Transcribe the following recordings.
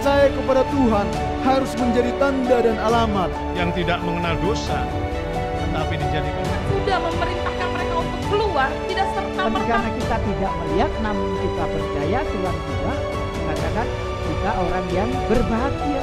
percaya kepada Tuhan harus menjadi tanda dan alamat. Yang tidak mengenal dosa, tetapi dijadikan sudah memerintahkan mereka untuk keluar, tidak serta-merta. Karena kita tidak melihat, namun kita percaya, Tuhan juga mengatakan kita orang yang berbahagia.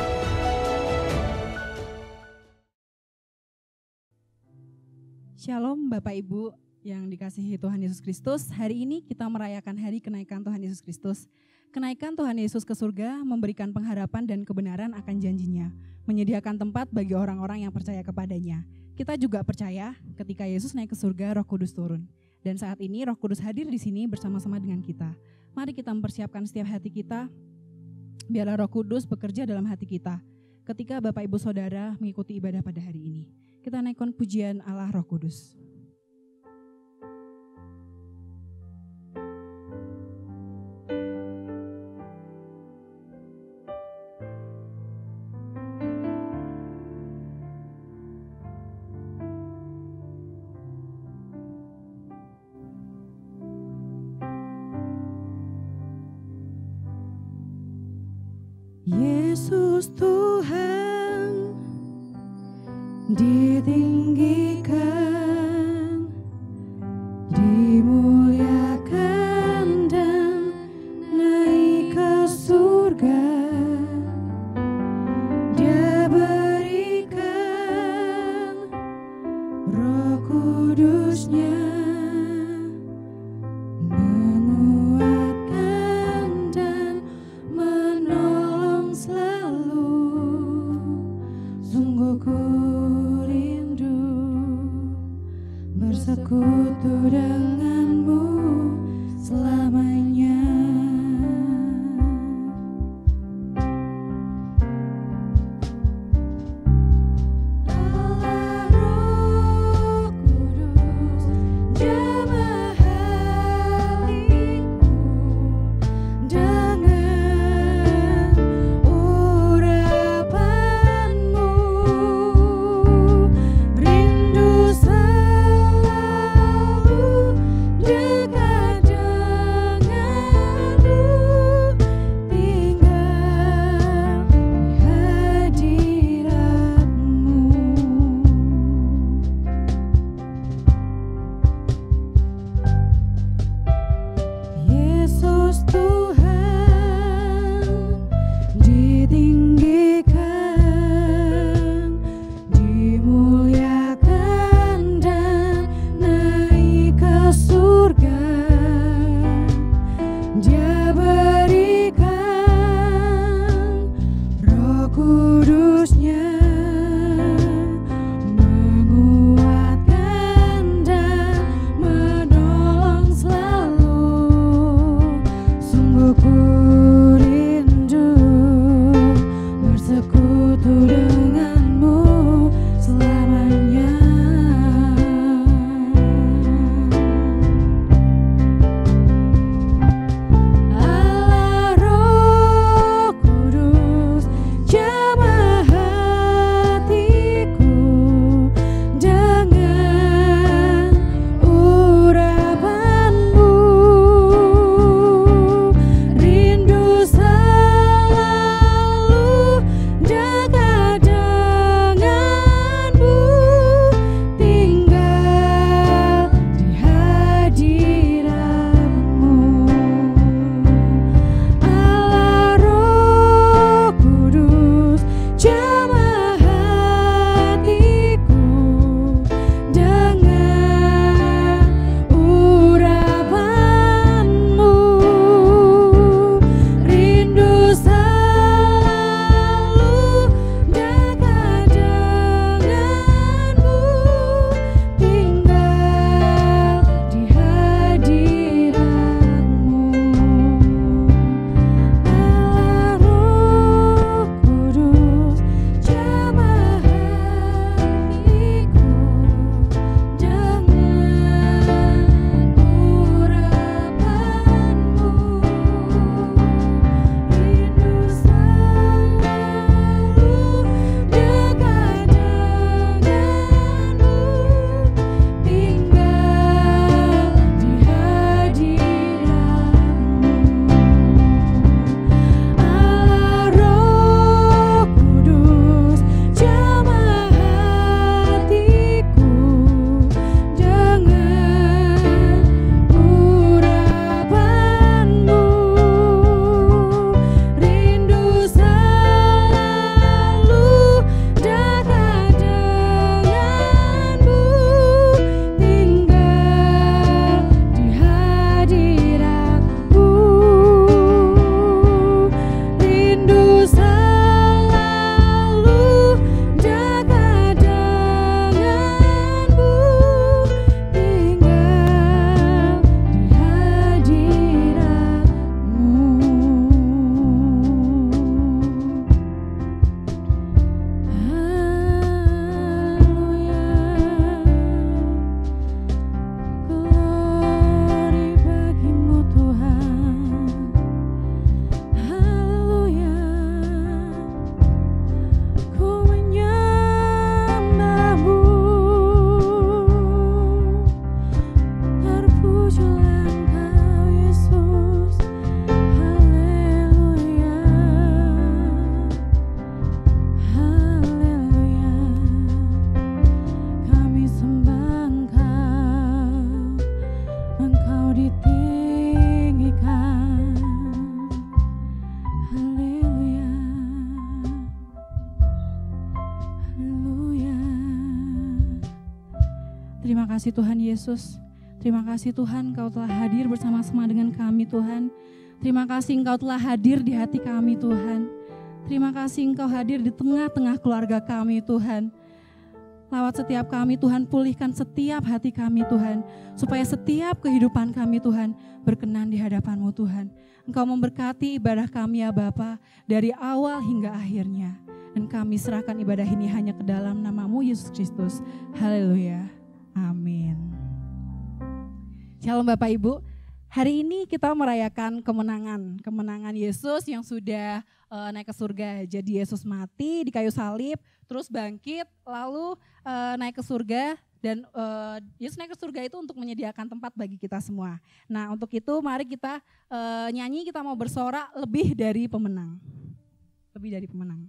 Shalom Bapak Ibu yang dikasihi Tuhan Yesus Kristus. Hari ini kita merayakan hari kenaikan Tuhan Yesus Kristus. Kenaikan Tuhan Yesus ke surga memberikan pengharapan dan kebenaran akan janjinya, menyediakan tempat bagi orang-orang yang percaya kepadanya. Kita juga percaya ketika Yesus naik ke surga, Roh Kudus turun. Dan saat ini Roh Kudus hadir di sini bersama-sama dengan kita. Mari kita mempersiapkan setiap hati kita, biarlah Roh Kudus bekerja dalam hati kita. Ketika Bapak Ibu Saudara mengikuti ibadah pada hari ini, kita naikkan pujian Allah Roh Kudus. Yesus Tuhan ditinggikan, dimuliakan dan naik ke surga. Dia berikan Roh Kudus-Nya, menguatkan dan menolong selalu. Sungguh ku rindu bersekutu denganmu selamanya. Allah Roh Kudus, jamah hatiku dengan urapanmu. Rindu selalu dekat denganmu, tinggal di hadiratmu. Yesus Tuhan ditinggikan, dimuliakan dan naik ke surga. Dia berikan Roh Kudus-Nya, menguatkan dan menolong selalu. Sungguh ku rindu bersekutu denganmu selamanya. kasih Tuhan Yesus. Terima kasih Tuhan Engkau telah hadir bersama-sama dengan kami Tuhan. Terima kasih Engkau telah hadir di hati kami Tuhan. Terima kasih Engkau hadir di tengah-tengah keluarga kami Tuhan. Lawat setiap kami Tuhan, pulihkan setiap hati kami Tuhan. Supaya setiap kehidupan kami Tuhan berkenan di hadapan-Mu Tuhan. Engkau memberkati ibadah kami ya Bapa dari awal hingga akhirnya. Dan kami serahkan ibadah ini hanya ke dalam nama-Mu Yesus Kristus. Haleluya. Amin. Shalom Bapak Ibu. Hari ini kita merayakan kemenangan Yesus yang sudah naik ke surga. Jadi Yesus mati di kayu salib, terus bangkit, lalu naik ke surga. Dan Yesus naik ke surga itu untuk menyediakan tempat bagi kita semua. Nah untuk itu mari kita nyanyi, kita mau bersorak lebih dari pemenang. Lebih dari pemenang.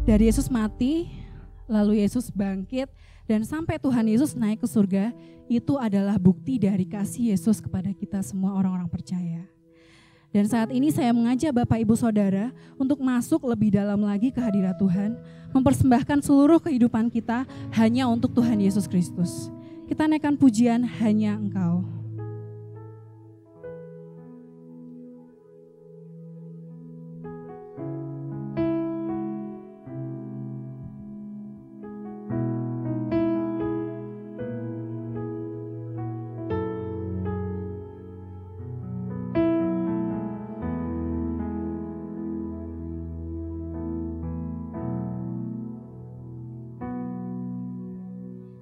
Dari Yesus mati, lalu Yesus bangkit, dan sampai Tuhan Yesus naik ke surga, itu adalah bukti dari kasih Yesus kepada kita semua orang-orang percaya. Dan saat ini saya mengajak Bapak Ibu Saudara untuk masuk lebih dalam lagi ke hadirat Tuhan, mempersembahkan seluruh kehidupan kita hanya untuk Tuhan Yesus Kristus. Kita naikkan pujian Hanya Engkau.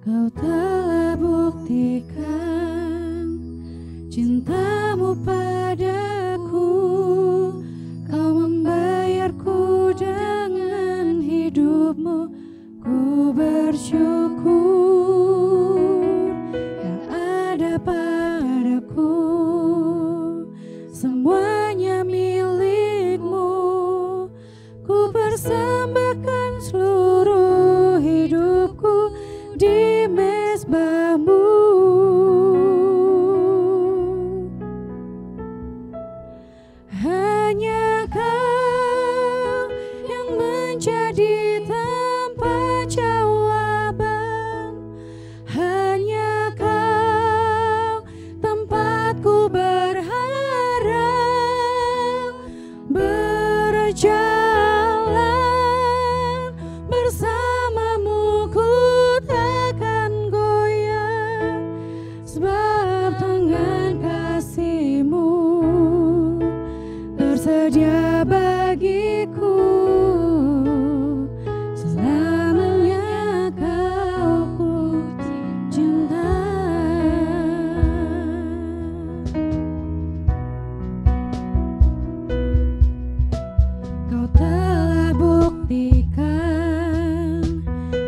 Kau telah buktikan cintamu padaku, kau membayarku dengan hidupmu. Ku bersyukur yang ada padaku, semuanya milikmu. Ku persembahkan seluruh hidupku di mezbahmu. Hanya Kau yang menjadi tempat jawaban, hanya Kau tempatku berharap. Berjalan bersamamu ku takkan goyah, sebab tangan kasih-Mu tersedia bagiku. Selamanya Kau ku cinta. Kau telah buktikan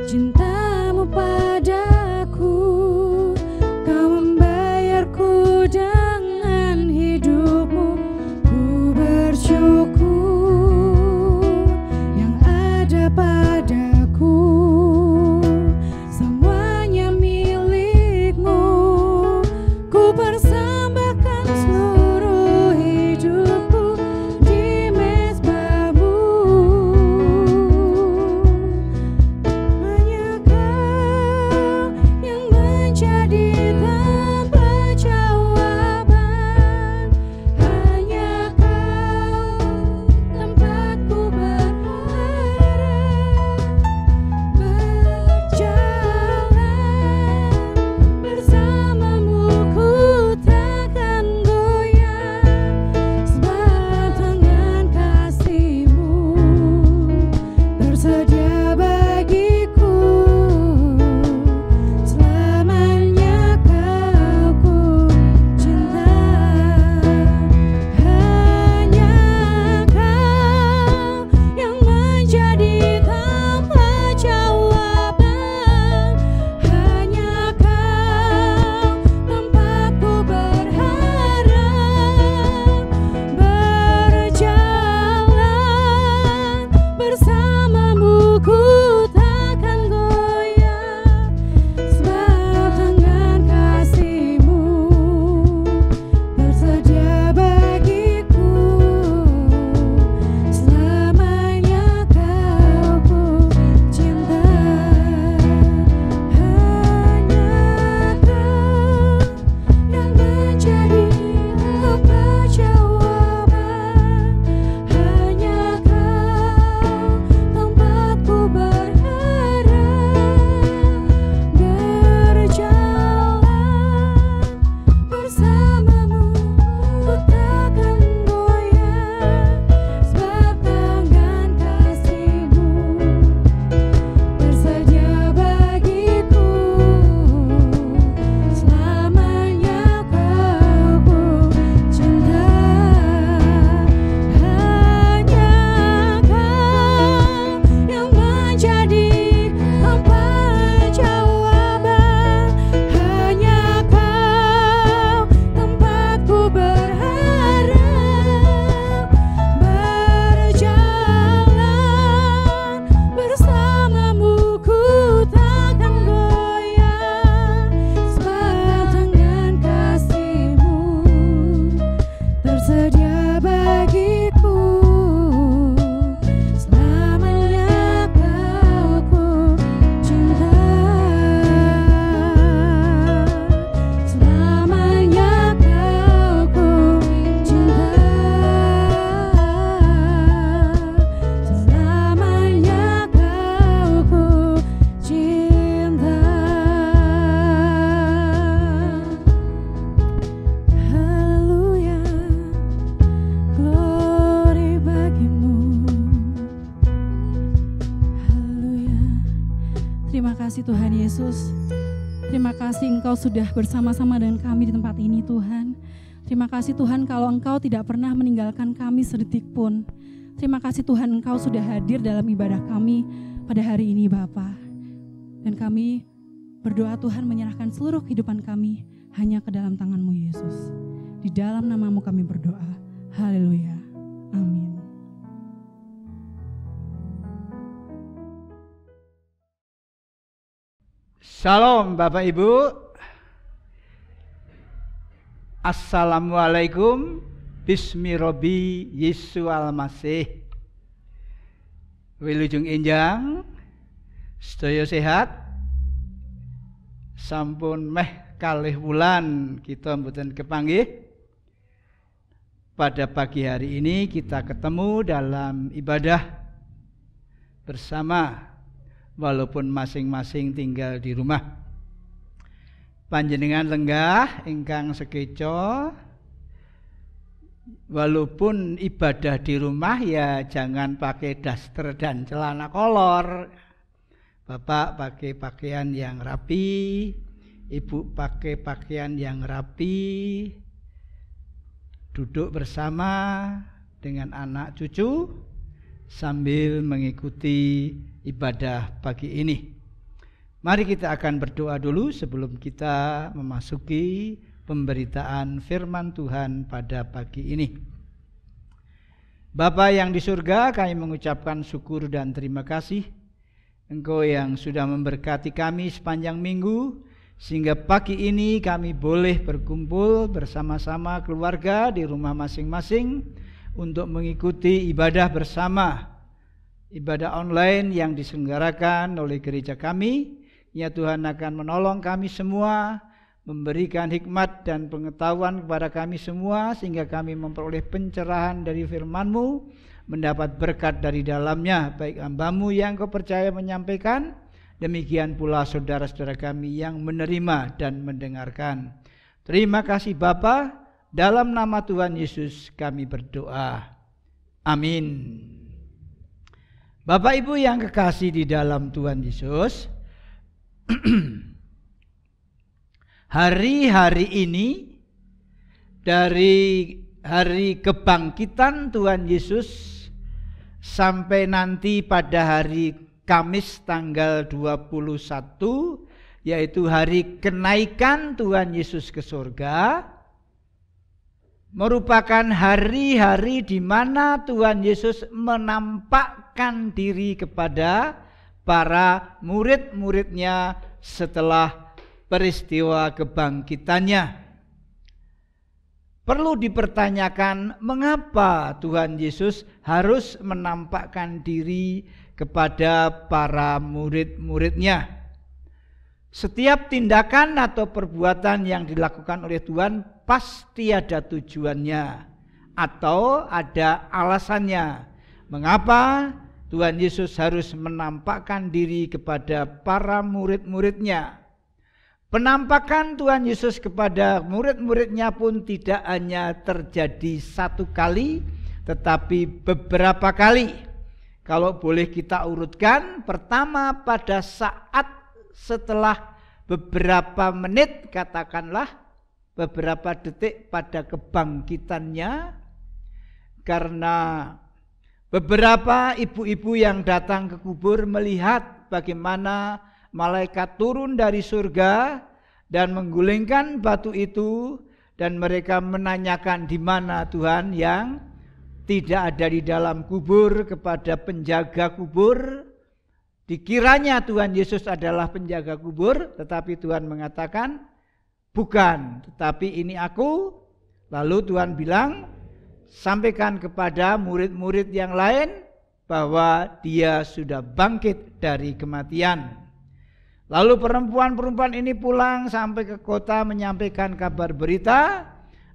cintamu padaku, kau membayarku dengan hidupmu. Ku bersyukur yang ada padaku, semuanya milikmu. Ku persembahkan seluruh hidupku di mezbahmu. Hanya Kau yang menjadi tempat jawaban, hanya Kau tempatku berharap. Berjalan bersamamu ku takkan goyah, sebab tangan kasih-Mu tersedia bagiku. Selamanya Kau ku cinta. Hanya Kau yang menjadi tempat jawaban, hanya Kau tempatku berharap. Berjalan bersamamu ku takkan goyah, sebab tangan kasih-Mu tersedia bagiku. Selamanya Kau ku cinta. Hanya Kau yang menjadi tempat jawaban, hanya Kau tempatku berharap. Berjalan bersamamu ku takkan goyah, sebab tangan kasih-Mu tersedia bagiku. Selamanya Kau ku cinta. Hanya Kau yang menjadi tempat jawaban, hanya Kau tempatku berharap. Berjalan bersamamu ku takkan goyah, sebab tangan kasih-Mu tersedia bagiku. Selamanya Kau ku cinta. Selamanya Kau ku cinta. Selamanya Kau ku cinta. Haleluya, glory bagi-Mu. Haleluya. Terima kasih Tuhan Yesus. Terima kasih Engkau sudah bersama-sama dengan kami di tempat ini Tuhan. Terima kasih Tuhan kalau Engkau tidak pernah meninggalkan kami sedetik pun. Terima kasih Tuhan Engkau sudah hadir dalam ibadah kami pada hari ini Bapa. Dan kami berdoa Tuhan menyerahkan seluruh kehidupan kami hanya ke dalam tangan-Mu Yesus. Di dalam nama-Mu kami berdoa. Haleluya. Amin. Shalom Bapak Ibu. Assalamualaikum. Bismi Robbi Yesu Al-Masih. Wilujeng enjang. Sedaya sehat. Sampun meh kalih wulan kita mboten kepanggih. Pada pagi hari ini kita ketemu dalam ibadah bersama, walaupun masing-masing tinggal di rumah. Panjenengan lenggah ingkang sekeca, walaupun ibadah di rumah ya jangan pakai daster dan celana kolor. Bapak pakai pakaian yang rapi, ibu pakai pakaian yang rapi, duduk bersama dengan anak cucu sambil mengikuti ibadah pagi ini. Mari kita akan berdoa dulu sebelum kita memasuki pemberitaan firman Tuhan pada pagi ini. Bapa yang di surga, kami mengucapkan syukur dan terima kasih Engkau yang sudah memberkati kami sepanjang minggu, sehingga pagi ini kami boleh berkumpul bersama-sama keluarga di rumah masing-masing untuk mengikuti ibadah bersama, ibadah online yang diselenggarakan oleh gereja kami. Ya Tuhan akan menolong kami semua, memberikan hikmat dan pengetahuan kepada kami semua, sehingga kami memperoleh pencerahan dari firman-Mu, mendapat berkat dari dalamnya, baik hamba-Mu yang Kau percaya menyampaikan, demikian pula saudara-saudara kami yang menerima dan mendengarkan. Terima kasih Bapa, dalam nama Tuhan Yesus kami berdoa. Amin. Bapak Ibu yang kekasih di dalam Tuhan Yesus, hari-hari ini dari hari kebangkitan Tuhan Yesus sampai nanti pada hari Kamis tanggal 21, yaitu hari kenaikan Tuhan Yesus ke surga, merupakan hari-hari di mana Tuhan Yesus menampakkan diri kepada para murid-muridnya setelah peristiwa kebangkitannya. Perlu dipertanyakan mengapa Tuhan Yesus harus menampakkan diri kepada para murid-muridnya. Setiap tindakan atau perbuatan yang dilakukan oleh Tuhan pasti ada tujuannya atau ada alasannya. Mengapa Tuhan Yesus harus menampakkan diri kepada para murid-muridnya? Penampakan Tuhan Yesus kepada murid-muridnya pun tidak hanya terjadi satu kali, tetapi beberapa kali. Kalau boleh kita urutkan, pertama pada saat setelah beberapa menit, katakanlah beberapa detik pada kebangkitannya, karena beberapa ibu-ibu yang datang ke kubur melihat bagaimana malaikat turun dari surga dan menggulingkan batu itu, dan mereka menanyakan di mana Tuhan yang tidak ada di dalam kubur kepada penjaga kubur. Dikiranya Tuhan Yesus adalah penjaga kubur, tetapi Tuhan mengatakan, bukan, tetapi ini aku. Lalu Tuhan bilang, sampaikan kepada murid-murid yang lain bahwa dia sudah bangkit dari kematian. Lalu perempuan-perempuan ini pulang sampai ke kota menyampaikan kabar berita,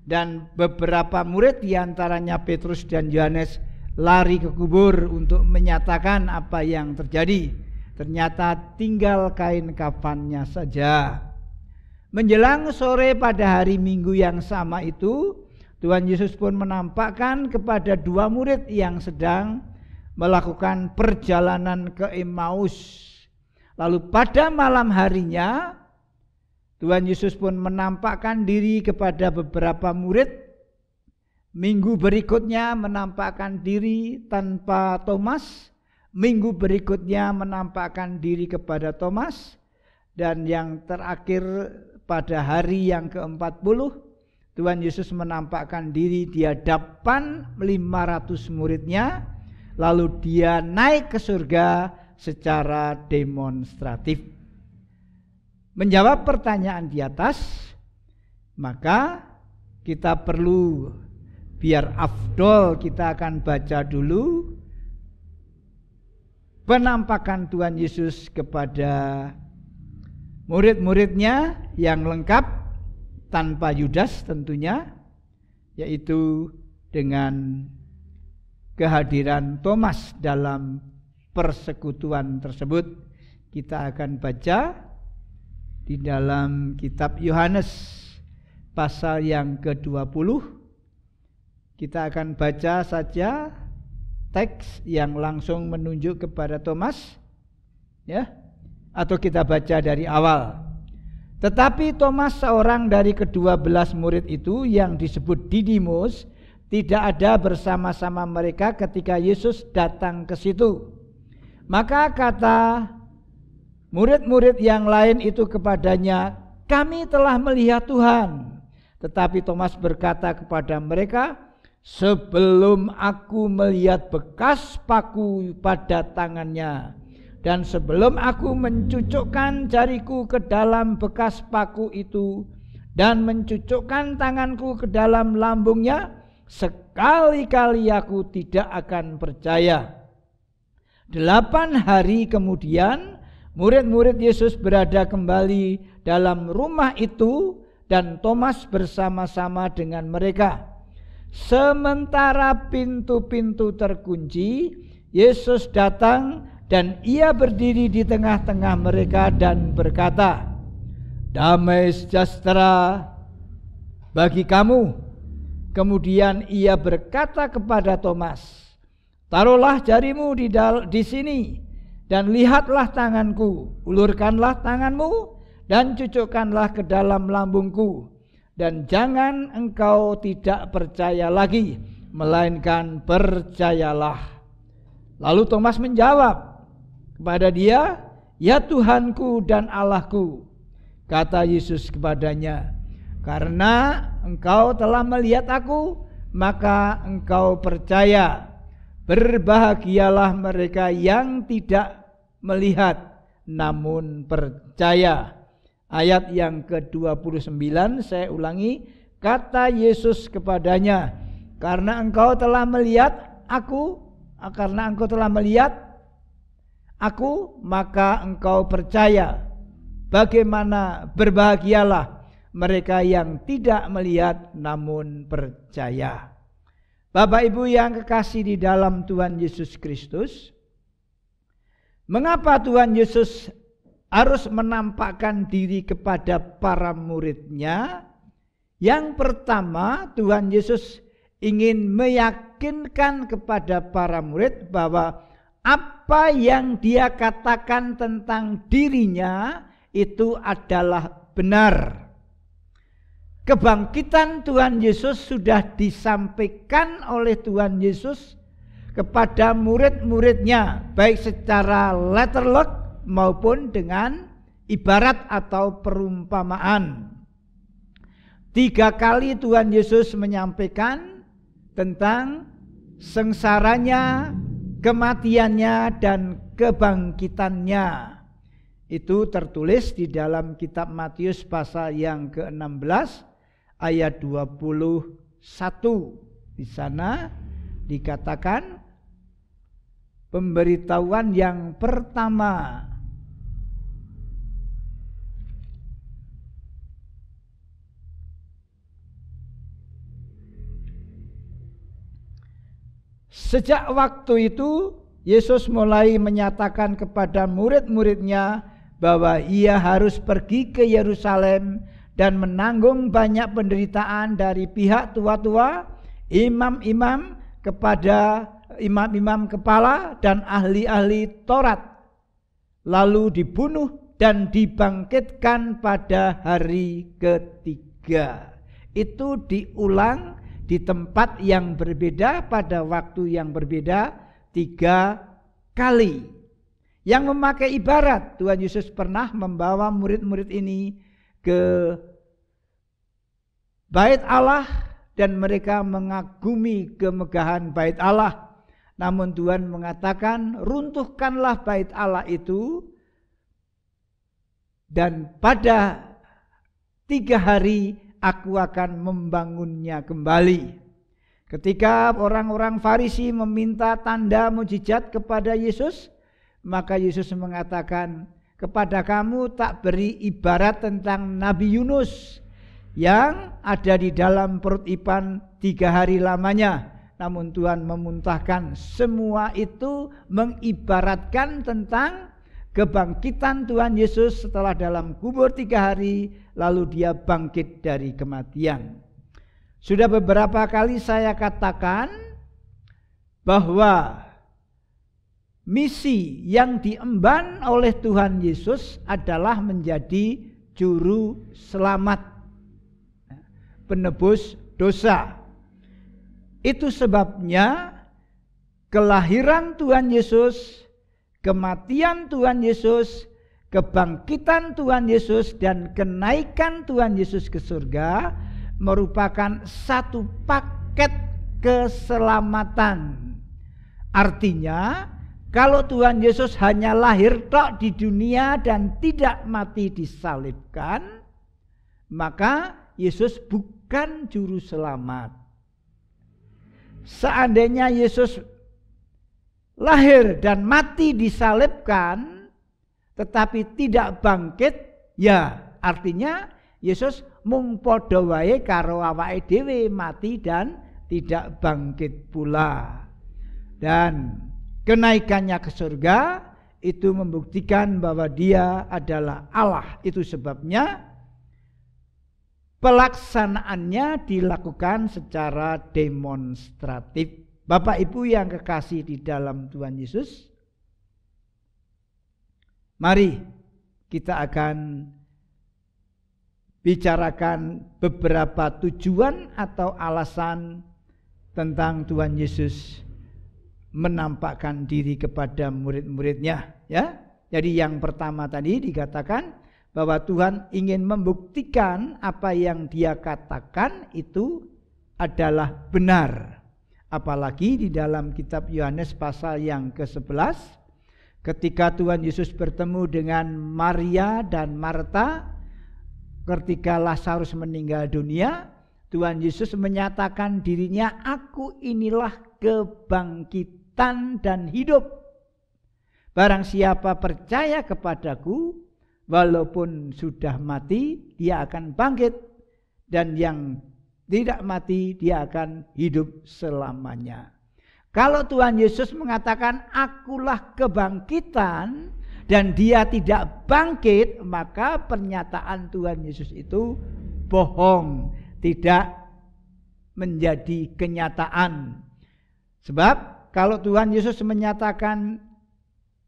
dan beberapa murid diantaranya Petrus dan Yohanes lari ke kubur untuk menyatakan apa yang terjadi. Ternyata tinggal kain kafannya saja. Menjelang sore pada hari Minggu yang sama itu, Tuhan Yesus pun menampakkan kepada dua murid yang sedang melakukan perjalanan ke Emmaus. Lalu pada malam harinya Tuhan Yesus pun menampakkan diri kepada beberapa murid. Minggu berikutnya menampakkan diri tanpa Thomas. Minggu berikutnya menampakkan diri kepada Thomas. Dan yang terakhir pada hari yang ke-40, Tuhan Yesus menampakkan diri di hadapan 500 muridnya. Lalu dia naik ke surga secara demonstratif. Menjawab pertanyaan di atas, maka kita perlu, biar afdol, kita akan baca dulu penampakan Tuhan Yesus kepada murid-muridnya yang lengkap tanpa Yudas tentunya, yaitu dengan kehadiran Thomas dalam persekutuan tersebut. Kita akan baca di dalam kitab Yohanes pasal yang ke-20. Kita akan baca saja teks yang langsung menunjuk kepada Thomas, ya, atau kita baca dari awal. Tetapi Thomas, seorang dari ke-12 murid itu yang disebut Didimus, tidak ada bersama-sama mereka ketika Yesus datang ke situ. Maka kata murid-murid yang lain itu kepadanya, "Kami telah melihat Tuhan." Tetapi Thomas berkata kepada mereka, "Sebelum aku melihat bekas paku pada tangannya, dan sebelum aku mencucukkan jariku ke dalam bekas paku itu, dan mencucukkan tanganku ke dalam lambungnya, sekali-kali aku tidak akan percaya." 8 hari kemudian, murid-murid Yesus berada kembali dalam rumah itu dan Thomas bersama-sama dengan mereka. Sementara pintu-pintu terkunci, Yesus datang dan ia berdiri di tengah-tengah mereka dan berkata, "Damai sejahtera bagi kamu." Kemudian ia berkata kepada Thomas, "Taruhlah jarimu di sini dan lihatlah tanganku, ulurkanlah tanganmu dan cucukkanlah ke dalam lambungku, dan jangan engkau tidak percaya lagi, melainkan percayalah." Lalu Thomas menjawab kepada dia, "Ya Tuhanku dan Allahku." Kata Yesus kepadanya, "Karena engkau telah melihat aku, maka engkau percaya. Berbahagialah mereka yang tidak melihat namun percaya." Ayat yang ke-29 saya ulangi, kata Yesus kepadanya, "Karena engkau telah melihat aku, maka engkau percaya. Bagaimana berbahagialah mereka yang tidak melihat namun percaya." Bapak Ibu yang kekasih di dalam Tuhan Yesus Kristus, mengapa Tuhan Yesus harus menampakkan diri kepada para muridnya? Yang pertama, Tuhan Yesus ingin meyakinkan kepada para murid bahwa apa yang dia katakan tentang dirinya itu adalah benar. Kebangkitan Tuhan Yesus sudah disampaikan oleh Tuhan Yesus kepada murid-muridnya, baik secara letterlock maupun dengan ibarat atau perumpamaan. 3 kali Tuhan Yesus menyampaikan tentang sengsaranya, kematiannya, dan kebangkitannya. Itu tertulis di dalam kitab Matius pasal yang ke-16 ayat 21. Di sana dikatakan pemberitahuan yang pertama. Sejak waktu itu Yesus mulai menyatakan kepada murid-muridnya bahwa ia harus pergi ke Yerusalem dan menanggung banyak penderitaan dari pihak tua-tua, imam-imam kepala dan ahli-ahli Taurat, lalu dibunuh dan dibangkitkan pada hari ketiga. Itu diulang di tempat yang berbeda pada waktu yang berbeda 3 kali. Yang memakai ibarat, Tuhan Yesus pernah membawa murid-murid ini ke bait Allah dan mereka mengagumi kemegahan bait Allah. Namun Tuhan mengatakan, runtuhkanlah bait Allah itu dan pada 3 hari aku akan membangunnya kembali. Ketika orang-orang Farisi meminta tanda mujizat kepada Yesus, maka Yesus mengatakan, kepada kamu tak beri ibarat tentang Nabi Yunus yang ada di dalam perut ikan 3 hari lamanya. Namun Tuhan memuntahkan semua itu mengibaratkan tentang kebangkitan Tuhan Yesus setelah dalam kubur 3 hari, lalu dia bangkit dari kematian. Sudah beberapa kali saya katakan bahwa misi yang diemban oleh Tuhan Yesus adalah menjadi juru selamat, penebus dosa. Itu sebabnya kelahiran Tuhan Yesus, kematian Tuhan Yesus, kebangkitan Tuhan Yesus, dan kenaikan Tuhan Yesus ke surga merupakan satu paket keselamatan. Artinya, kalau Tuhan Yesus hanya lahir tok di dunia dan tidak mati disalibkan, maka Yesus bukan juru selamat. Seandainya Yesus lahir dan mati disalibkan tetapi tidak bangkit, ya artinya Yesus mung padha wae karo awake dhewe, mati dan tidak bangkit pula. Dan kenaikannya ke surga itu membuktikan bahwa dia adalah Allah. Itu sebabnya pelaksanaannya dilakukan secara demonstratif. Bapak Ibu yang kekasih di dalam Tuhan Yesus, mari kita akan bicarakan beberapa tujuan atau alasan tentang Tuhan Yesus menampakkan diri kepada murid-muridnya, ya. Jadi yang pertama tadi dikatakan bahwa Tuhan ingin membuktikan apa yang dia katakan itu adalah benar. Apalagi di dalam kitab Yohanes pasal yang ke-11, ketika Tuhan Yesus bertemu dengan Maria dan Marta, ketika Lazarus meninggal dunia, Tuhan Yesus menyatakan dirinya, aku inilah kebangkitan dan hidup. Barang siapa percaya kepadaku, walaupun sudah mati, dia akan bangkit. Dan yang tidak mati, dia akan hidup selamanya. Kalau Tuhan Yesus mengatakan, akulah kebangkitan, dan dia tidak bangkit, maka pernyataan Tuhan Yesus itu bohong, tidak menjadi kenyataan. Sebab kalau Tuhan Yesus menyatakan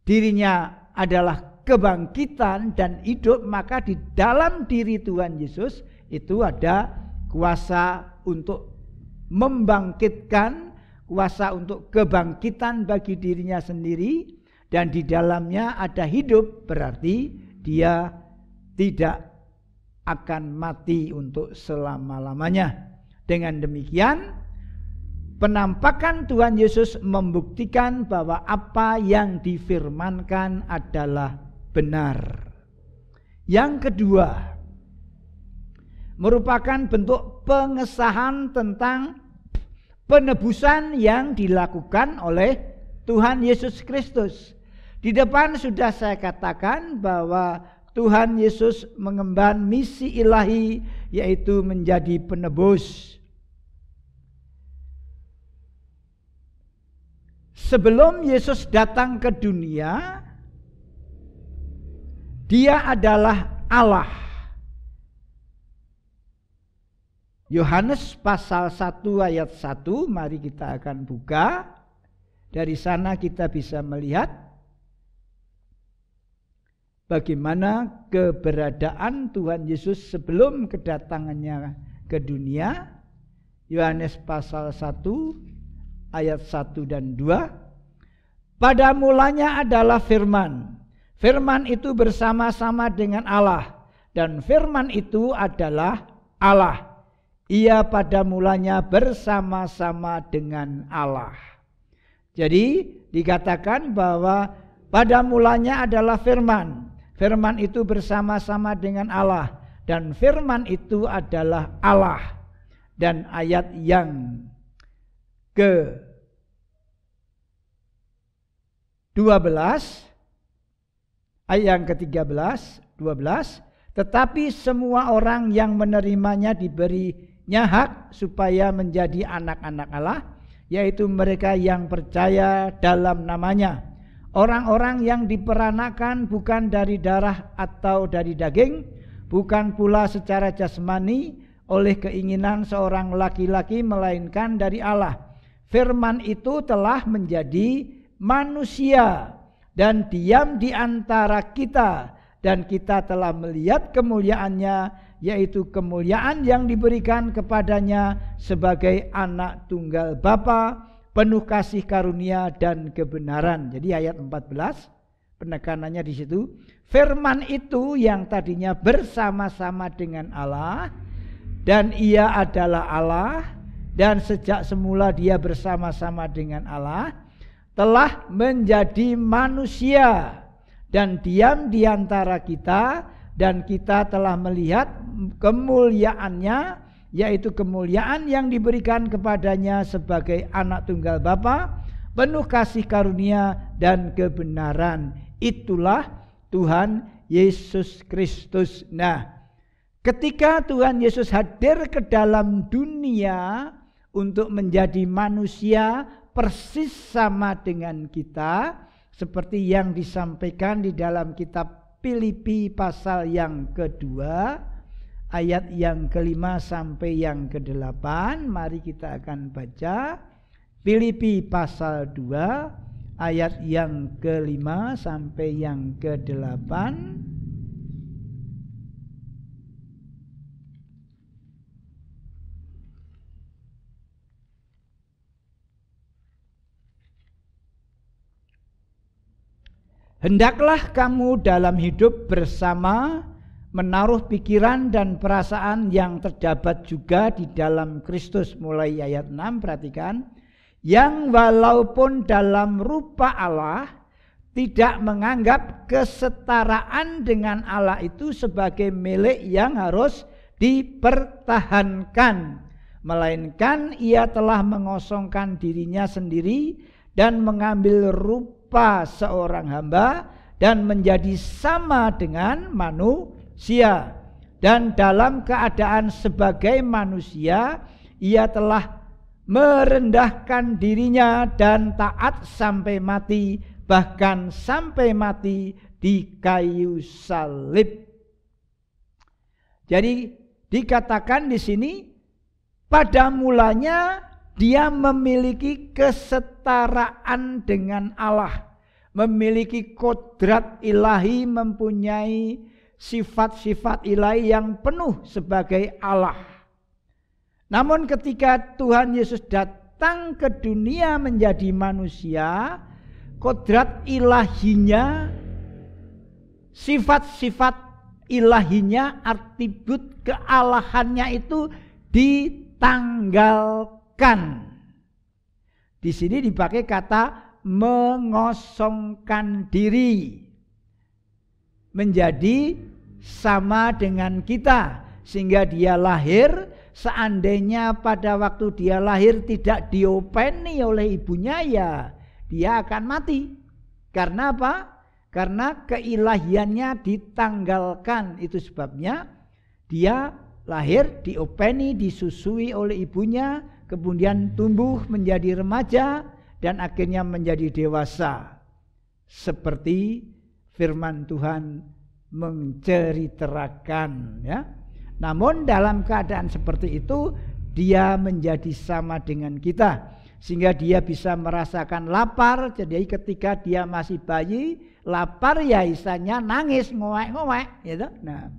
dirinya adalah kebangkitan dan hidup, maka di dalam diri Tuhan Yesus itu ada kuasa untuk membangkitkan, kuasa untuk kebangkitan bagi dirinya sendiri, dan di dalamnya ada hidup, berarti dia tidak akan mati untuk selama-lamanya. Dengan demikian, penampakan Tuhan Yesus membuktikan bahwa apa yang difirmankan adalah benar. Yang kedua, merupakan bentuk pengesahan tentang penebusan yang dilakukan oleh Tuhan Yesus Kristus. Di depan sudah saya katakan bahwa Tuhan Yesus mengemban misi ilahi, yaitu menjadi penebus. Sebelum Yesus datang ke dunia, dia adalah Allah. Yohanes pasal 1 ayat 1, mari kita akan buka. Dari sana kita bisa melihat bagaimana keberadaan Tuhan Yesus sebelum kedatangannya ke dunia. Yohanes pasal 1 ayat 1 dan 2. Pada mulanya adalah firman. Firman itu bersama-sama dengan Allah, dan firman itu adalah Allah. Ia pada mulanya bersama-sama dengan Allah. Jadi dikatakan bahwa pada mulanya adalah firman. Firman itu bersama-sama dengan Allah, dan firman itu adalah Allah. Dan ayat yang ke-12, ayat yang ke-13, 12, tetapi semua orang yang menerimanya diberinya hak supaya menjadi anak-anak Allah, yaitu mereka yang percaya dalam namanya. Orang-orang yang diperanakan bukan dari darah atau dari daging, bukan pula secara jasmani oleh keinginan seorang laki-laki, melainkan dari Allah. Firman itu telah menjadi manusia dan diam di antara kita, dan kita telah melihat kemuliaannya, yaitu kemuliaan yang diberikan kepadanya sebagai anak tunggal Bapa, penuh kasih karunia dan kebenaran. Jadi ayat 14 penekanannya di situ. Firman itu yang tadinya bersama-sama dengan Allah, dan ia adalah Allah, dan sejak semula dia bersama-sama dengan Allah, telah menjadi manusia dan diam di antara kita, dan kita telah melihat kemuliaannya, yaitu kemuliaan yang diberikan kepadanya sebagai anak tunggal Bapa, penuh kasih karunia dan kebenaran. Itulah Tuhan Yesus Kristus. Nah, ketika Tuhan Yesus hadir ke dalam dunia untuk menjadi manusia persis sama dengan kita, seperti yang disampaikan di dalam kitab Filipi pasal yang kedua, ayat yang ke-5 sampai yang ke-8. Mari kita akan baca Filipi pasal 2 ayat yang ke-5 sampai yang ke-8. Hendaklah kamu dalam hidup bersama menaruh pikiran dan perasaan yang terdapat juga di dalam Kristus. Mulai ayat 6, perhatikan. Yang walaupun dalam rupa Allah, tidak menganggap kesetaraan dengan Allah itu sebagai milik yang harus dipertahankan, melainkan ia telah mengosongkan dirinya sendiri dan mengambil rupa seorang hamba dan menjadi sama dengan manusia. Dan dalam keadaan sebagai manusia, ia telah merendahkan dirinya dan taat sampai mati, bahkan sampai mati di kayu salib. Jadi dikatakan di sini, pada mulanya dia memiliki kesetaraan dengan Allah, memiliki kodrat ilahi, mempunyai sifat-sifat ilahi yang penuh sebagai Allah. Namun ketika Tuhan Yesus datang ke dunia menjadi manusia, kodrat ilahinya, sifat-sifat ilahinya, atribut kealahannya itu ditanggalkan. Di sini dipakai kata mengosongkan diri, menjadi sama dengan kita, sehingga dia lahir. Seandainya pada waktu dia lahir tidak diopeni oleh ibunya, ya dia akan mati. Karena apa? Karena keilahiannya ditanggalkan. Itu sebabnya dia lahir diopeni, disusui oleh ibunya, kemudian tumbuh menjadi remaja, dan akhirnya menjadi dewasa. Seperti firman Tuhan menceritakan, ya. Namun dalam keadaan seperti itu, dia menjadi sama dengan kita, sehingga dia bisa merasakan lapar. Jadi ketika dia masih bayi, lapar ya isanya nangis, ngowek-ngowek gitu. Nah,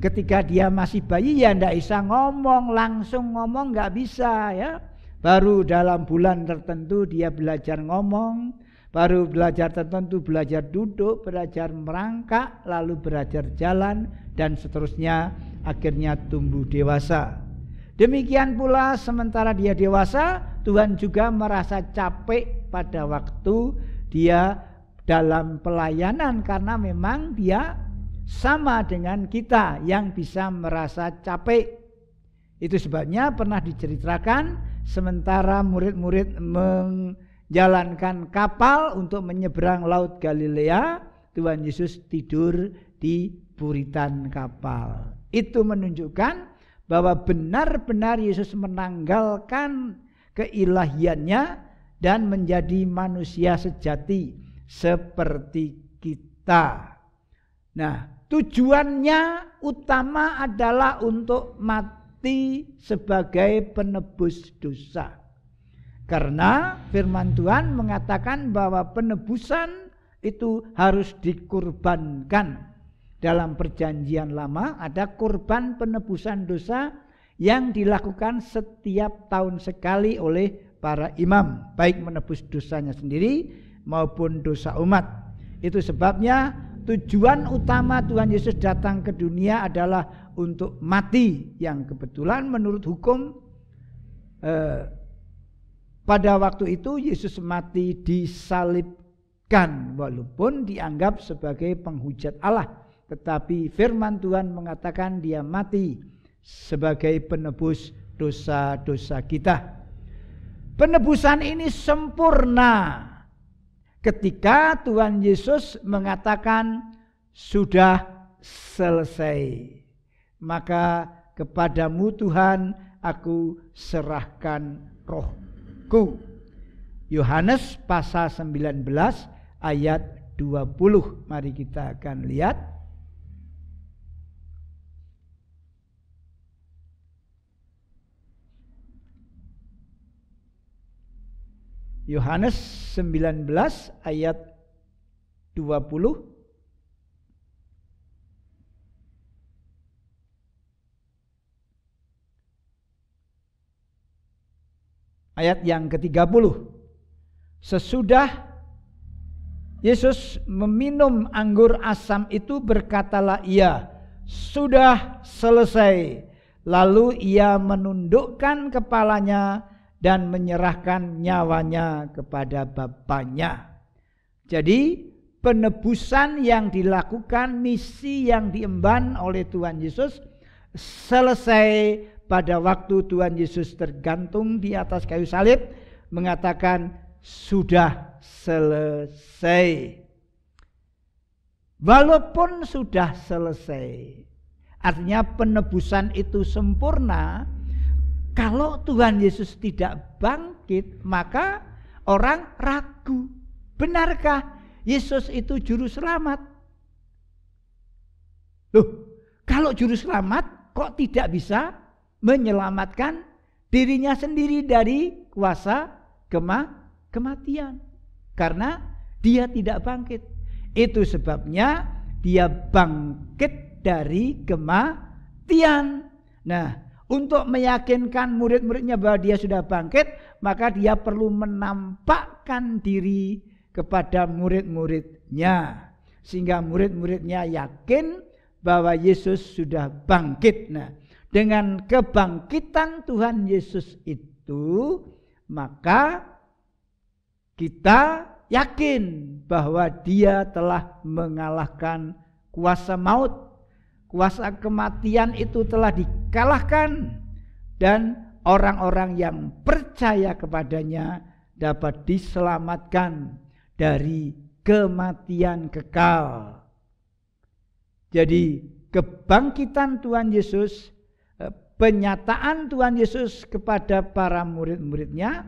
ketika dia masih bayi ya ndak bisa ngomong, langsung ngomong nggak bisa ya. Baru dalam bulan tertentu dia belajar ngomong, baru belajar tertentu belajar duduk, belajar merangkak, lalu belajar jalan dan seterusnya, akhirnya tumbuh dewasa. Demikian pula sementara dia dewasa, Tuhan juga merasa capek pada waktu dia dalam pelayanan, karena memang dia sama dengan kita yang bisa merasa capek. Itu sebabnya pernah diceritakan sementara murid-murid menjalankan kapal untuk menyeberang Laut Galilea, Tuhan Yesus tidur di buritan kapal. Itu menunjukkan bahwa benar-benar Yesus menanggalkan keilahiannya dan menjadi manusia sejati seperti kita. Nah, tujuannya utama adalah untuk mati sebagai penebus dosa. Karena firman Tuhan mengatakan bahwa penebusan itu harus dikurbankan. Dalam perjanjian lama ada kurban penebusan dosa yang dilakukan setiap tahun sekali oleh para imam, baik menebus dosanya sendiri maupun dosa umat. Itu sebabnya tujuan utama Tuhan Yesus datang ke dunia adalah untuk mati, yang kebetulan menurut hukum pada waktu itu Yesus mati disalibkan walaupun dianggap sebagai penghujat Allah. Tetapi firman Tuhan mengatakan dia mati sebagai penebus dosa-dosa kita. Penebusan ini sempurna ketika Tuhan Yesus mengatakan sudah selesai. Maka kepadamu Tuhan aku serahkan rohku. Yohanes pasal 19 ayat 20. Mari kita akan lihat. Yohanes 19 ayat 20. Ayat yang ke-30. Sesudah Yesus meminum anggur asam itu, berkatalah ia, sudah selesai. Lalu ia menundukkan kepalanya dan menyerahkan nyawanya kepada Bapanya. Jadi penebusan yang dilakukan, misi yang diemban oleh Tuhan Yesus selesai pada waktu Tuhan Yesus tergantung di atas kayu salib, mengatakan sudah selesai. Walaupun sudah selesai, artinya penebusan itu sempurna. Kalau Tuhan Yesus tidak bangkit, maka orang ragu. Benarkah Yesus itu juru selamat? Loh, kalau juru selamat kok tidak bisa menyelamatkan dirinya sendiri dari kuasa kematian? Karena dia tidak bangkit. Itu sebabnya dia bangkit dari kematian. Nah, untuk meyakinkan murid-muridnya bahwa dia sudah bangkit, maka dia perlu menampakkan diri kepada murid-muridnya, sehingga murid-muridnya yakin bahwa Yesus sudah bangkit. Nah, dengan kebangkitan Tuhan Yesus itu, maka kita yakin bahwa dia telah mengalahkan kuasa maut. Kuasa kematian itu telah dikalahkan, dan orang-orang yang percaya kepadanya dapat diselamatkan dari kematian kekal. Jadi kebangkitan Tuhan Yesus, penyataan Tuhan Yesus kepada para murid-muridnya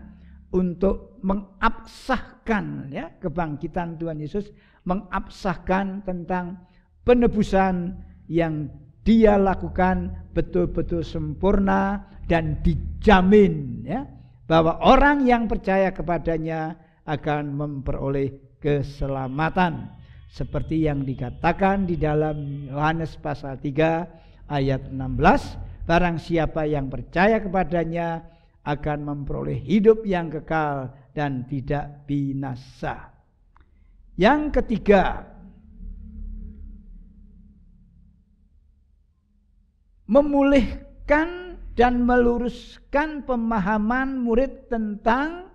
untuk mengabsahkan, ya, kebangkitan Tuhan Yesus mengabsahkan tentang penebusan yang dia lakukan betul-betul sempurna dan dijamin, ya, bahwa orang yang percaya kepadanya akan memperoleh keselamatan. Seperti yang dikatakan di dalam Yohanes pasal 3 ayat 16, barang siapa yang percaya kepadanya akan memperoleh hidup yang kekal dan tidak binasa. Yang ketiga, memulihkan dan meluruskan pemahaman murid tentang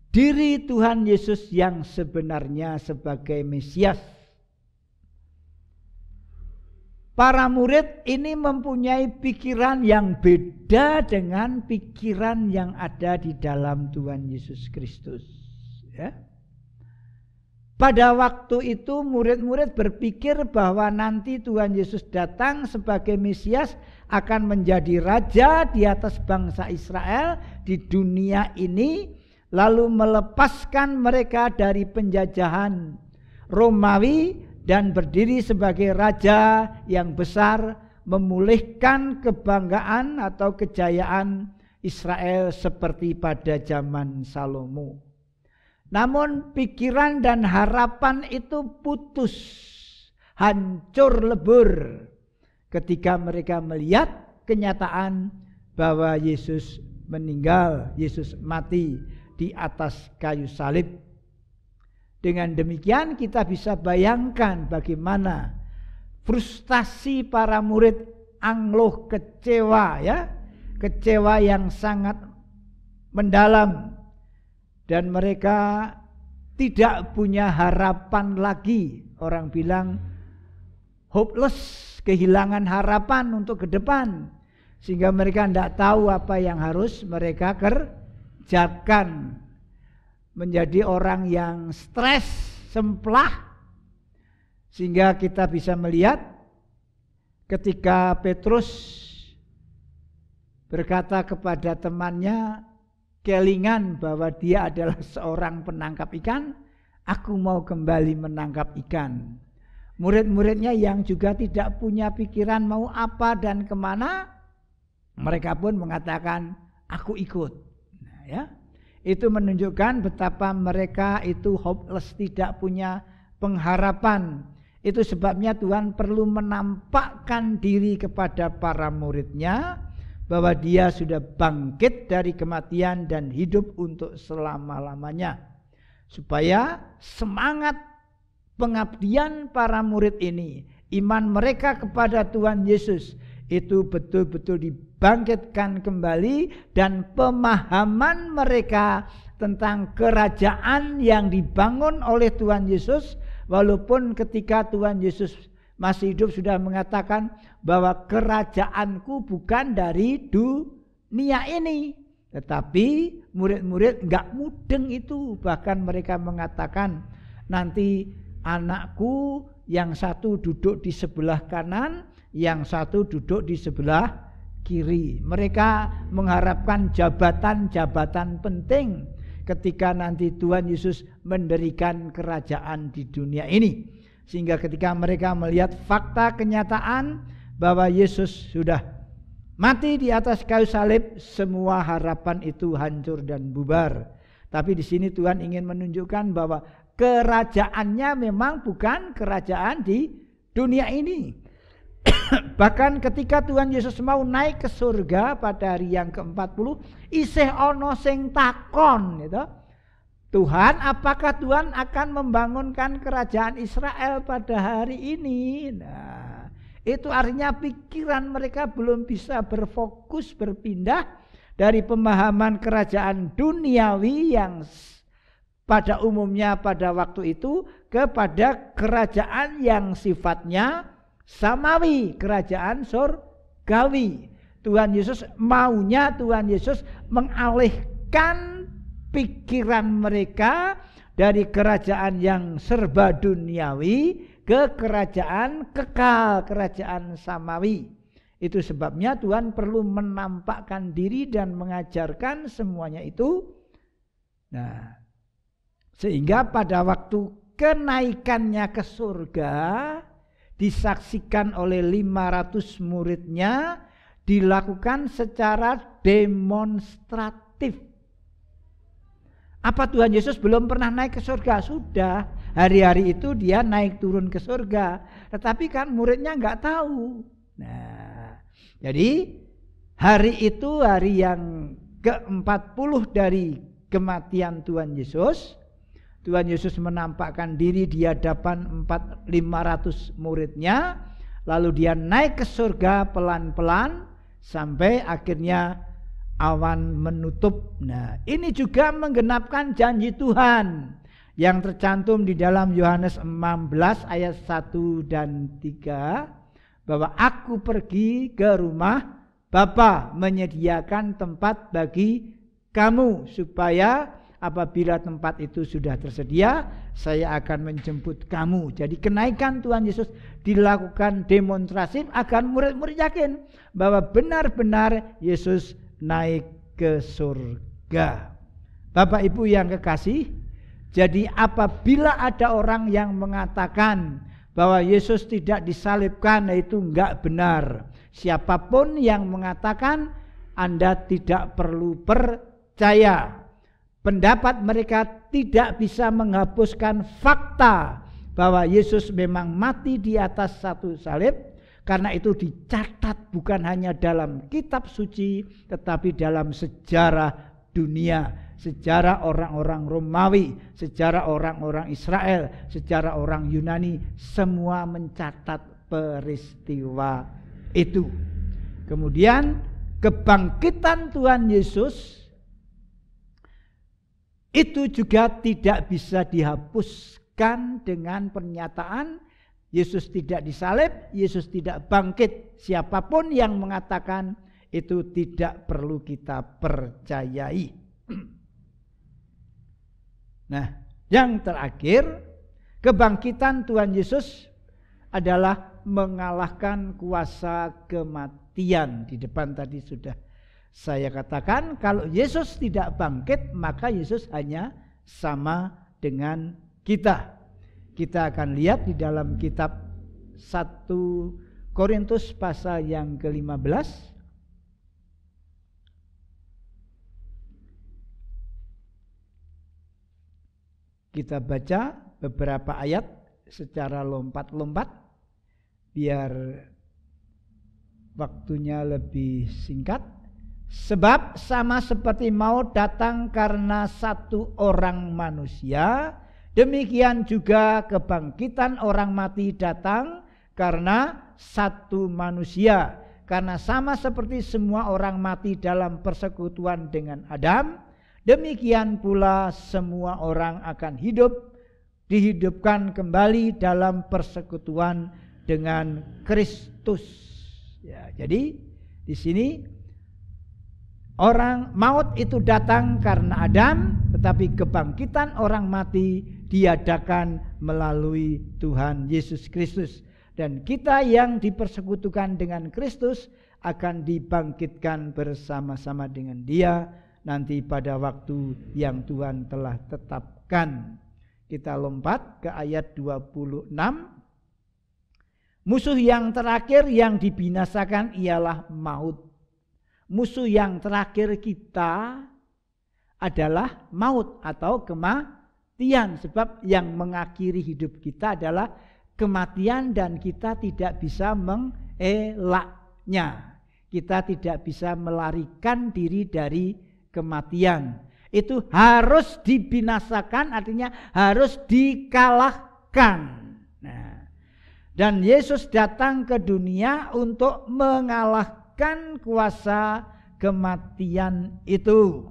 diri Tuhan Yesus yang sebenarnya sebagai Mesias. Para murid ini mempunyai pikiran yang beda dengan pikiran yang ada di dalam Tuhan Yesus Kristus. Ya. Pada waktu itu murid-murid berpikir bahwa nanti Tuhan Yesus datang sebagai Mesias, akan menjadi raja di atas bangsa Israel di dunia ini, lalu melepaskan mereka dari penjajahan Romawi dan berdiri sebagai raja yang besar, memulihkan kebanggaan atau kejayaan Israel seperti pada zaman Salomo. Namun pikiran dan harapan itu putus, hancur lebur ketika mereka melihat kenyataan bahwa Yesus meninggal, Yesus mati di atas kayu salib. Dengan demikian kita bisa bayangkan bagaimana frustasi para murid, angluh, kecewa, ya, kecewa yang sangat mendalam, dan mereka tidak punya harapan lagi. Orang bilang hopeless, kehilangan harapan untuk ke depan, sehingga mereka tidak tahu apa yang harus mereka kerjakan. Menjadi orang yang stres, semplah, sehingga kita bisa melihat ketika Petrus berkata kepada temannya, kelingan bahwa dia adalah seorang penangkap ikan, aku mau kembali menangkap ikan. Murid-muridnya yang juga tidak punya pikiran mau apa dan kemana, mereka pun mengatakan, aku ikut. Nah, ya. Itu menunjukkan betapa mereka itu hopeless, tidak punya pengharapan. Itu sebabnya Tuhan perlu menampakkan diri kepada para muridnya bahwa dia sudah bangkit dari kematian dan hidup untuk selama-lamanya. Supaya semangat pengabdian para murid ini, iman mereka kepada Tuhan Yesus itu betul-betul dibangkitkan kembali, dan pemahaman mereka tentang kerajaan yang dibangun oleh Tuhan Yesus, walaupun ketika Tuhan Yesus masih hidup sudah mengatakan bahwa kerajaanku bukan dari dunia ini, tetapi murid-murid enggak mudeng itu. Bahkan mereka mengatakan, nanti anakku yang satu duduk di sebelah kanan, yang satu duduk di sebelah kiri. Mereka mengharapkan jabatan-jabatan penting ketika nanti Tuhan Yesus mendirikan kerajaan di dunia ini. Sehingga ketika mereka melihat fakta kenyataan bahwa Yesus sudah mati di atas kayu salib, semua harapan itu hancur dan bubar. Tapi di sini Tuhan ingin menunjukkan bahwa kerajaannya memang bukan kerajaan di dunia ini. Bahkan ketika Tuhan Yesus mau naik ke surga pada hari yang ke-40, isih ono sing takon gitu. Tuhan, apakah Tuhan akan membangunkan kerajaan Israel pada hari ini? Nah, itu artinya pikiran mereka belum bisa berfokus, berpindah dari pemahaman kerajaan duniawi yang pada umumnya pada waktu itu kepada kerajaan yang sifatnya samawi, kerajaan surgawi. Tuhan Yesus maunya Tuhan Yesus mengalihkan pikiran mereka dari kerajaan yang serba duniawi ke kerajaan kekal, kerajaan samawi. Itu sebabnya Tuhan perlu menampakkan diri dan mengajarkan semuanya itu. Nah, sehingga pada waktu kenaikannya ke surga disaksikan oleh 500 muridnya, dilakukan secara demonstratif. Apa Tuhan Yesus belum pernah naik ke surga? Sudah. hari-hari itu dia naik turun ke surga. Tetapi kan muridnya nggak tahu. Nah, jadi hari itu hari yang ke-40 dari kematian Tuhan Yesus. Tuhan Yesus menampakkan diri di hadapan 500 muridnya. Lalu dia naik ke surga pelan-pelan sampai akhirnya awan menutup. Nah, ini juga menggenapkan janji Tuhan yang tercantum di dalam Yohanes 16 ayat 1 dan 3 bahwa aku pergi ke rumah Bapa menyediakan tempat bagi kamu supaya apabila tempat itu sudah tersedia saya akan menjemput kamu. Jadi kenaikan Tuhan Yesus dilakukan demonstrasi agar murid-murid yakin bahwa benar-benar Yesus naik ke surga. Bapak Ibu yang kekasih, jadi apabila ada orang yang mengatakan bahwa Yesus tidak disalibkan, itu enggak benar. Siapapun yang mengatakan, Anda tidak perlu percaya. Pendapat mereka tidak bisa menghapuskan fakta bahwa Yesus memang mati di atas satu salib. Karena itu dicatat bukan hanya dalam kitab suci, tetapi dalam sejarah dunia. Sejarah orang-orang Romawi, sejarah orang-orang Israel, sejarah orang Yunani, semua mencatat peristiwa itu. Kemudian kebangkitan Tuhan Yesus itu juga tidak bisa dihapuskan dengan pernyataan Yesus tidak disalib, Yesus tidak bangkit. Siapapun yang mengatakan itu tidak perlu kita percayai. Nah, yang terakhir, kebangkitan Tuhan Yesus adalah mengalahkan kuasa kematian. Di depan tadi sudah saya katakan, kalau Yesus tidak bangkit, maka Yesus hanya sama dengan kita. Kita akan lihat di dalam kitab 1 Korintus pasal yang ke-15. Kita baca beberapa ayat secara lompat-lompat biar waktunya lebih singkat. Sebab sama seperti maut datang karena satu orang manusia, demikian juga kebangkitan orang mati datang karena satu manusia. Karena sama seperti semua orang mati dalam persekutuan dengan Adam, demikian pula semua orang akan dihidupkan kembali dalam persekutuan dengan Kristus. Ya, jadi di sini orang maut itu datang karena Adam, tetapi kebangkitan orang mati diadakan melalui Tuhan Yesus Kristus. Dan kita yang dipersekutukan dengan Kristus akan dibangkitkan bersama-sama dengan Dia nanti pada waktu yang Tuhan telah tetapkan. Kita lompat ke ayat 26. Musuh yang terakhir yang dibinasakan ialah maut. Musuh yang terakhir kita adalah maut atau kematian. Sebab yang mengakhiri hidup kita adalah kematian dan kita tidak bisa mengelaknya. Kita tidak bisa melarikan diri dari kematian. Itu harus dibinasakan, artinya harus dikalahkan. Nah, dan Yesus datang ke dunia untuk mengalahkan kuasa kematian itu.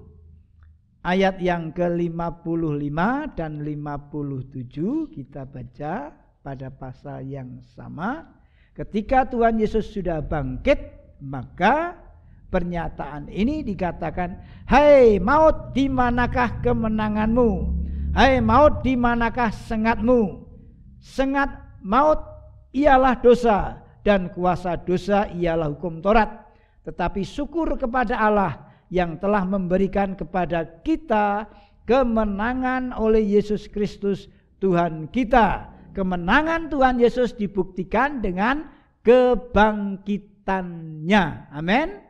Ayat yang ke-55 dan 57 kita baca pada pasal yang sama. Ketika Tuhan Yesus sudah bangkit, maka pernyataan ini dikatakan, "Hai maut, di manakah kemenanganmu? Hai maut, di manakah sengatmu? Sengat maut ialah dosa, dan kuasa dosa ialah hukum Taurat. Tetapi syukur kepada Allah yang telah memberikan kepada kita kemenangan oleh Yesus Kristus Tuhan kita." Kemenangan Tuhan Yesus dibuktikan dengan kebangkitannya. Amin.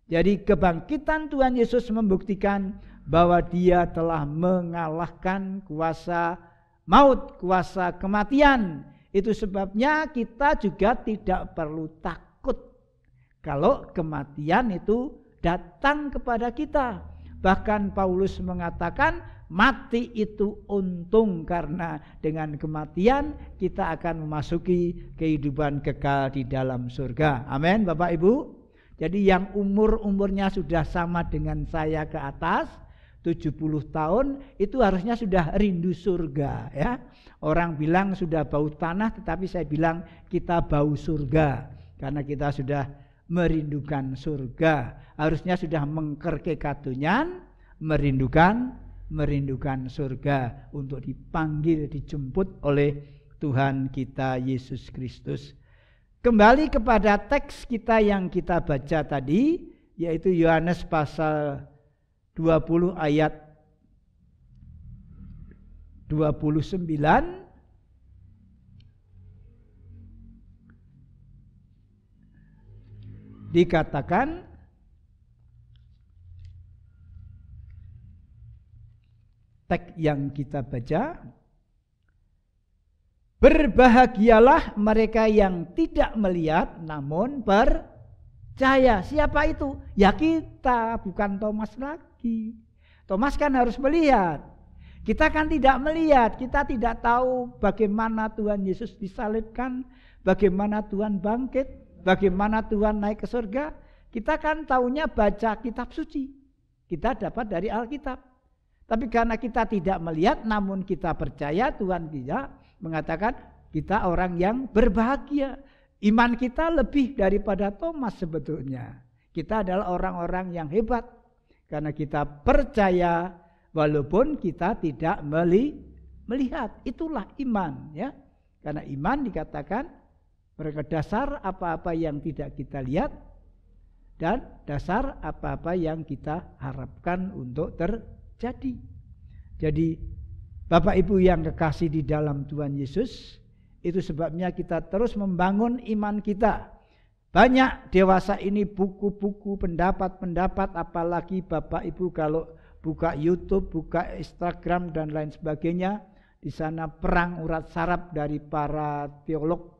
Jadi kebangkitan Tuhan Yesus membuktikan bahwa Dia telah mengalahkan kuasa maut, kuasa kematian. Itu sebabnya kita juga tidak perlu takut kalau kematian itu datang kepada kita. Bahkan Paulus mengatakan mati itu untung, karena dengan kematian kita akan memasuki kehidupan kekal di dalam surga. Amin Bapak Ibu. Jadi yang umurnya sudah sama dengan saya ke atas 70 tahun itu harusnya sudah rindu surga ya. Orang bilang sudah bau tanah, tetapi saya bilang kita bau surga karena kita sudah merindukan surga. Harusnya sudah mengkerke kadonyan, merindukan surga untuk dipanggil, dijemput oleh Tuhan kita Yesus Kristus. Kembali kepada teks kita yang kita baca tadi, yaitu Yohanes pasal 20 ayat 29. Dikatakan teks yang kita baca, berbahagialah mereka yang tidak melihat namun percaya. Siapa itu? Ya kita, bukan Thomas lagi. Thomas kan harus melihat. Kita kan tidak melihat, kita tidak tahu bagaimana Tuhan Yesus disalibkan, bagaimana Tuhan bangkit, bagaimana Tuhan naik ke surga. Kita kan taunya baca kitab suci. Kita dapat dari Alkitab. Tapi karena kita tidak melihat namun kita percaya, Tuhan kita mengatakan kita orang yang berbahagia. Iman kita lebih daripada Thomas sebetulnya. Kita adalah orang-orang yang hebat karena kita percaya walaupun kita tidak melihat. Itulah iman ya. Karena iman dikatakan berdasar apa-apa yang tidak kita lihat dan dasar apa-apa yang kita harapkan untuk terjadi. Jadi Bapak Ibu yang kekasih di dalam Tuhan Yesus, itu sebabnya kita terus membangun iman kita. Banyak dewasa ini buku-buku, pendapat-pendapat, apalagi Bapak Ibu kalau buka YouTube, buka Instagram dan lain sebagainya, di sana perang urat saraf dari para teolog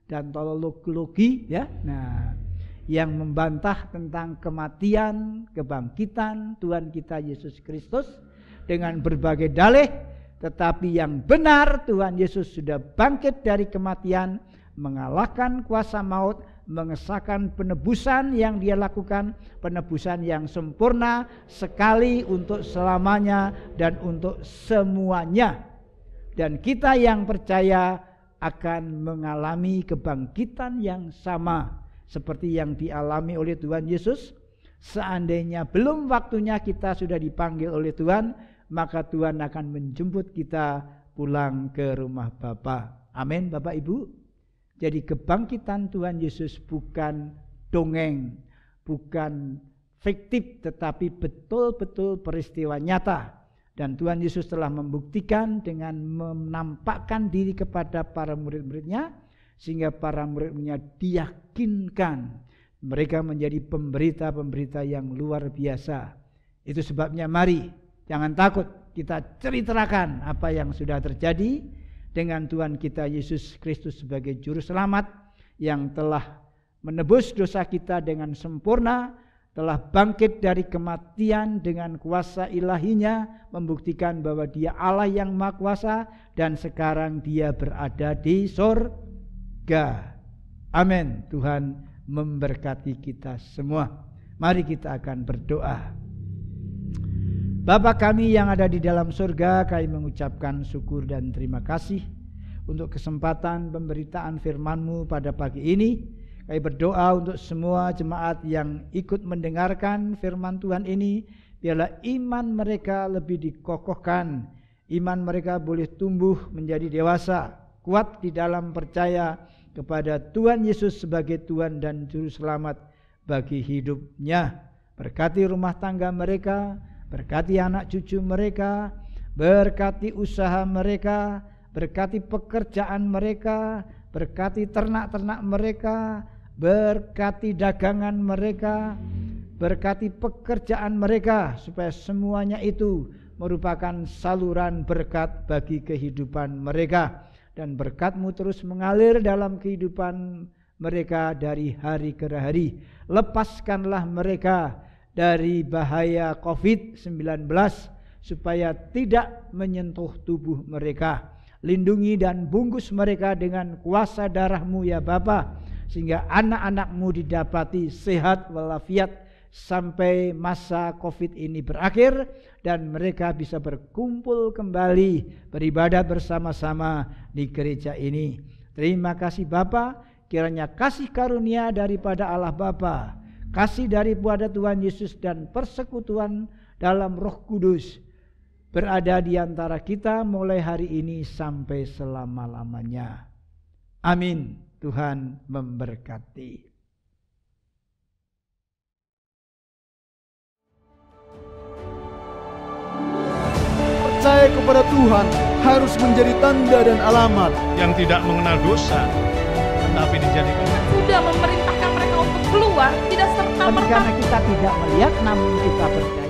dan teologi ya. Nah, yang membantah tentang kematian, kebangkitan Tuhan kita Yesus Kristus dengan berbagai dalih. Tetapi yang benar, Tuhan Yesus sudah bangkit dari kematian, mengalahkan kuasa maut, mengesahkan penebusan yang dia lakukan, penebusan yang sempurna sekali untuk selamanya dan untuk semuanya. Dan kita yang percaya akan mengalami kebangkitan yang sama seperti yang dialami oleh Tuhan Yesus. Seandainya belum waktunya kita sudah dipanggil oleh Tuhan, maka Tuhan akan menjemput kita pulang ke rumah Bapa. Amin Bapak Ibu. Jadi kebangkitan Tuhan Yesus bukan dongeng, bukan fiktif, tetapi betul-betul peristiwa nyata. Dan Tuhan Yesus telah membuktikan dengan menampakkan diri kepada para murid-muridnya, sehingga para murid-muridnya diyakinkan mereka menjadi pemberita-pemberita yang luar biasa. Itu sebabnya mari jangan takut, kita ceritakan apa yang sudah terjadi dengan Tuhan kita Yesus Kristus sebagai juru selamat yang telah menebus dosa kita dengan sempurna, telah bangkit dari kematian dengan kuasa ilahinya, membuktikan bahwa dia Allah yang Maha Kuasa dan sekarang dia berada di surga. Amin. Tuhan memberkati kita semua. Mari kita akan berdoa. Bapa kami yang ada di dalam surga, kami mengucapkan syukur dan terima kasih untuk kesempatan pemberitaan firman-Mu pada pagi ini. Kami berdoa untuk semua jemaat yang ikut mendengarkan firman Tuhan ini, biarlah iman mereka lebih dikokohkan, iman mereka boleh tumbuh menjadi dewasa, kuat di dalam percaya kepada Tuhan Yesus sebagai Tuhan dan Juru Selamat bagi hidupnya. Berkati rumah tangga mereka, berkati anak cucu mereka, berkati usaha mereka, berkati pekerjaan mereka, berkati ternak-ternak mereka, berkati dagangan mereka, berkati pekerjaan mereka, supaya semuanya itu merupakan saluran berkat bagi kehidupan mereka. Dan berkat-Mu terus mengalir dalam kehidupan mereka dari hari ke hari. Lepaskanlah mereka dari bahaya COVID-19 supaya tidak menyentuh tubuh mereka. Lindungi dan bungkus mereka dengan kuasa darah-Mu ya Bapa, sehingga anak-anak-Mu didapati sehat walafiat sampai masa COVID ini berakhir dan mereka bisa berkumpul kembali beribadat bersama-sama di gereja ini. Terima kasih Bapa, kiranya kasih karunia daripada Allah Bapa, kasih daripada Tuhan Yesus dan persekutuan dalam Roh Kudus berada di antara kita mulai hari ini sampai selama-lamanya. Amin. Tuhan memberkati. Percaya kepada Tuhan harus menjadi tanda dan alamat yang tidak mengenal dosa, tetapi dijadikan Sudah memerintahkan mereka untuk keluar, tidak serta-merta Karena kita tidak melihat namun kita percaya.